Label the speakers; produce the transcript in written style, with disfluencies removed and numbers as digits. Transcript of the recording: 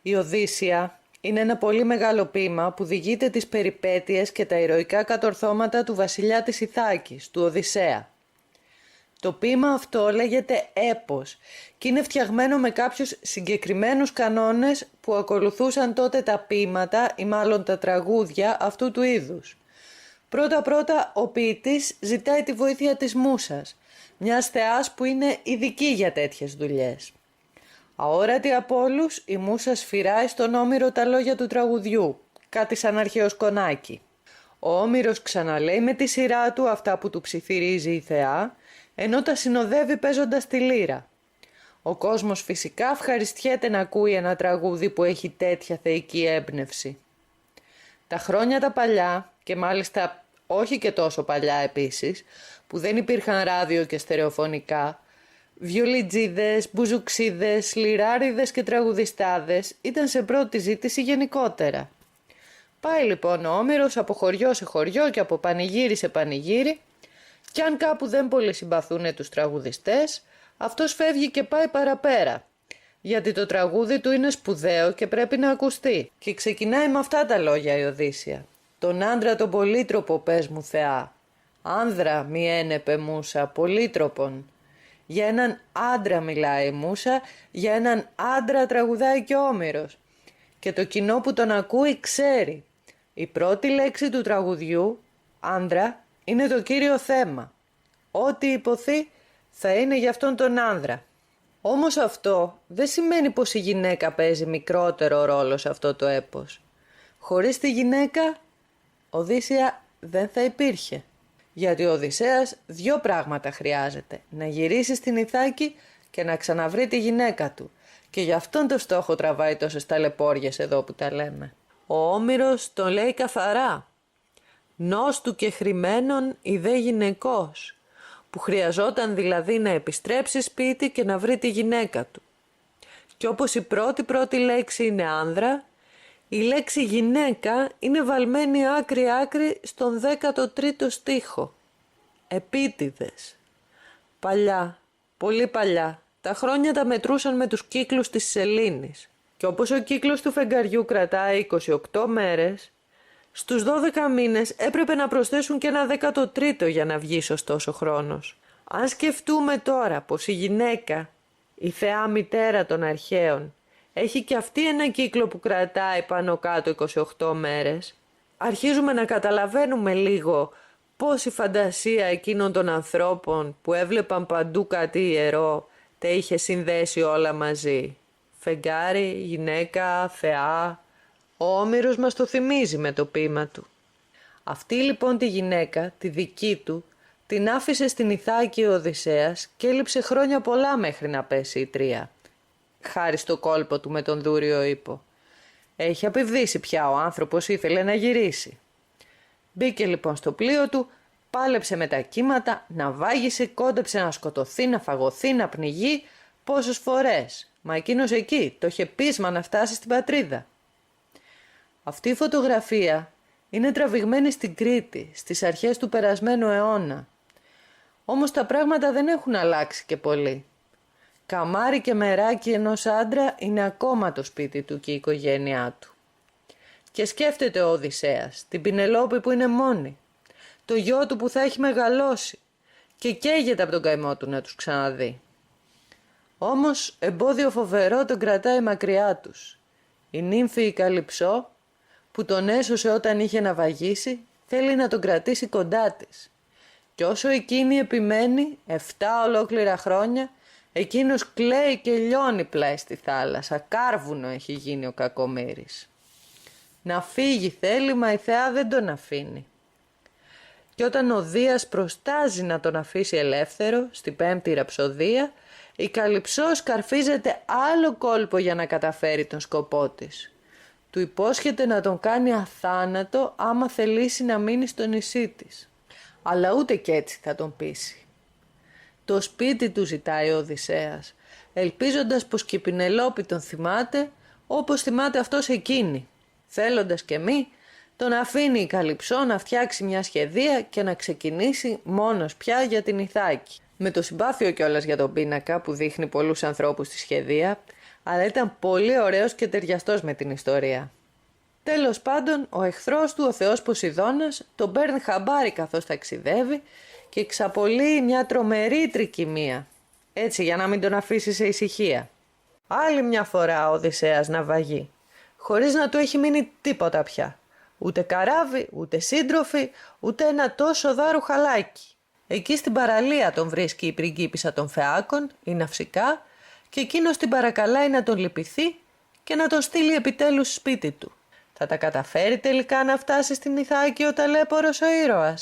Speaker 1: Η Οδύσσεια είναι ένα πολύ μεγάλο ποίημα που διηγείται τις περιπέτειες και τα ηρωικά κατορθώματα του βασιλιά της Ιθάκης, του Οδυσσέα. Το ποίημα αυτό λέγεται έπος και είναι φτιαγμένο με κάποιους συγκεκριμένους κανόνες που ακολουθούσαν τότε τα ποίηματα ή μάλλον τα τραγούδια αυτού του είδους. Πρώτα-πρώτα ο ποιητής ζητάει τη βοήθεια της Μούσας, μιας θεάς που είναι ειδική για τέτοιες δουλειές. Αόρατη από όλους, η Μούσα σφυράει στον Όμηρο τα λόγια του τραγουδιού, κάτι σαν αρχαίο σκονάκι. Ο Όμηρος ξαναλέει με τη σειρά του αυτά που του ψιθυρίζει η θεά, ενώ τα συνοδεύει παίζοντας τη λύρα. Ο κόσμος φυσικά ευχαριστιέται να ακούει ένα τραγούδι που έχει τέτοια θεϊκή έμπνευση. Τα χρόνια τα παλιά, και μάλιστα όχι και τόσο παλιά επίσης, που δεν υπήρχαν ράδιο και στερεοφωνικά, βιολιτζίδες, μπουζουξίδες, λυράριδες και τραγουδιστάδες ήταν σε πρώτη ζήτηση γενικότερα. Πάει λοιπόν ο Όμηρος από χωριό σε χωριό και από πανηγύρι σε πανηγύρι, και αν κάπου δεν πολύ συμπαθούνε τους τραγουδιστές, αυτός φεύγει και πάει παραπέρα, γιατί το τραγούδι του είναι σπουδαίο και πρέπει να ακουστεί. Και ξεκινάει με αυτά τα λόγια η Οδύσσεια. «Τον άντρα τον πολύτροπο πες μου θεά, άνδρα μη ένεπε Μούσα πολύτροπον». Για έναν άντρα μιλάει η Μούσα, για έναν άντρα τραγουδάει και ο Όμηρος. Και το κοινό που τον ακούει ξέρει. Η πρώτη λέξη του τραγουδιού, άνδρα, είναι το κύριο θέμα. Ό,τι υποθεί θα είναι για αυτόν τον άνδρα. Όμως αυτό δεν σημαίνει πως η γυναίκα παίζει μικρότερο ρόλο σε αυτό το έπος. Χωρίς τη γυναίκα, Οδύσσεια δεν θα υπήρχε. Γιατί ο Οδυσσέας δύο πράγματα χρειάζεται. Να γυρίσει στην Ιθάκη και να ξαναβρει τη γυναίκα του. Και γι' αυτόν το στόχο τραβάει τόσες ταλαιπώριες εδώ που τα λέμε. Ο Όμηρος τον λέει καθαρά. «Νόστου και χρημένον η δε γυναικός», που χρειαζόταν δηλαδή να επιστρέψει σπίτι και να βρει τη γυναίκα του. Και όπως η πρώτη λέξη είναι άνδρα, η λέξη γυναίκα είναι βαλμένη άκρη-άκρη στον 13ο στίχο. Επίτηδες. Παλιά, πολύ παλιά, τα χρόνια τα μετρούσαν με τους κύκλους της σελήνης. Και όπως ο κύκλος του φεγγαριού κρατάει 28 μέρες, στους 12 μήνες έπρεπε να προσθέσουν και ένα 13ο για να βγει σωστός ο χρόνος. Αν σκεφτούμε τώρα πως η γυναίκα, η θεά μητέρα των αρχαίων, έχει και αυτή ένα κύκλο που κρατάει πάνω κάτω 28 μέρες, αρχίζουμε να καταλαβαίνουμε λίγο πώς η φαντασία εκείνων των ανθρώπων που έβλεπαν παντού κάτι ιερό τα είχε συνδέσει όλα μαζί. Φεγγάρι, γυναίκα, θεά. Ο Όμηρος μας το θυμίζει με το ποίημα του. Αυτή λοιπόν τη γυναίκα, τη δική του, την άφησε στην Ιθάκη ο Οδυσσέας και έλειψε χρόνια πολλά μέχρι να πέσει η Τρία. Χάρη στο κόλπο του με τον δούριο ύπο. Έχει απειβδίσει πια ο άνθρωπος, ήθελε να γυρίσει. Μπήκε λοιπόν στο πλοίο του, πάλεψε με τα κύματα, ναυάγησε, κόντεψε να σκοτωθεί, να φαγωθεί, να πνιγεί πόσες φορές. Μα εκείνος εκεί το είχε πείσμα να φτάσει στην πατρίδα. Αυτή η φωτογραφία είναι τραβηγμένη στην Κρήτη στις αρχές του περασμένου αιώνα. Όμως τα πράγματα δεν έχουν αλλάξει και πολύ. Καμάρι και μεράκι ενός άντρα είναι ακόμα το σπίτι του και η οικογένειά του. Και σκέφτεται ο Οδυσσέας την Πηνελόπη που είναι μόνη, το γιο του που θα έχει μεγαλώσει και καίγεται από τον καημό του να τους ξαναδεί. Όμως εμπόδιο φοβερό τον κρατάει μακριά τους. Η νύμφη η Καλυψό που τον έσωσε όταν είχε ναυαγίσει θέλει να τον κρατήσει κοντά της. Και όσο εκείνη επιμένει 7 ολόκληρα χρόνια, εκείνος κλαίει και λιώνει πλάι στη θάλασσα. Κάρβουνο έχει γίνει ο κακομοίρης. Να φύγει θέλει, μα η θεά δεν τον αφήνει. Και όταν ο Δίας προστάζει να τον αφήσει ελεύθερο, στη 5η ραψοδία, η Καλυψό σκαρφίζεται άλλο κόλπο για να καταφέρει τον σκοπό της. Του υπόσχεται να τον κάνει αθάνατο άμα θελήσει να μείνει στο νησί της. Αλλά ούτε κι έτσι θα τον πείσει. Το σπίτι του ζητάει ο Οδυσσέας, ελπίζοντας πως και η Πηνελόπη τον θυμάται όπως θυμάται αυτός εκείνη. Θέλοντας και μη, τον αφήνει η Καλυψό να φτιάξει μια σχεδία και να ξεκινήσει μόνος πια για την Ιθάκη. Με το συμπάθειο κιόλας για τον πίνακα που δείχνει πολλούς ανθρώπους στη σχεδία, αλλά ήταν πολύ ωραίος και ταιριαστός με την ιστορία. Τέλος πάντων, ο εχθρός του, ο θεός Ποσειδώνας, τον παίρνει χαμπάρι καθώς ταξιδεύει και εξαπολύει μια τρομερή τρικυμία, έτσι για να μην τον αφήσει σε ησυχία. Άλλη μια φορά ο Οδυσσέας ναυαγεί, χωρίς να του έχει μείνει τίποτα πια. Ούτε καράβι, ούτε σύντροφοι, ούτε ένα τόσο δάρου χαλάκι. Εκεί στην παραλία τον βρίσκει η πριγκίπισσα των Φεάκων, η Ναυσικά, και εκείνος την παρακαλάει να τον λυπηθεί και να τον στείλει επιτέλους σπίτι του. Θα τα καταφέρει τελικά να φτάσει στην Ιθάκη ο ταλέπορος ο ήρωας?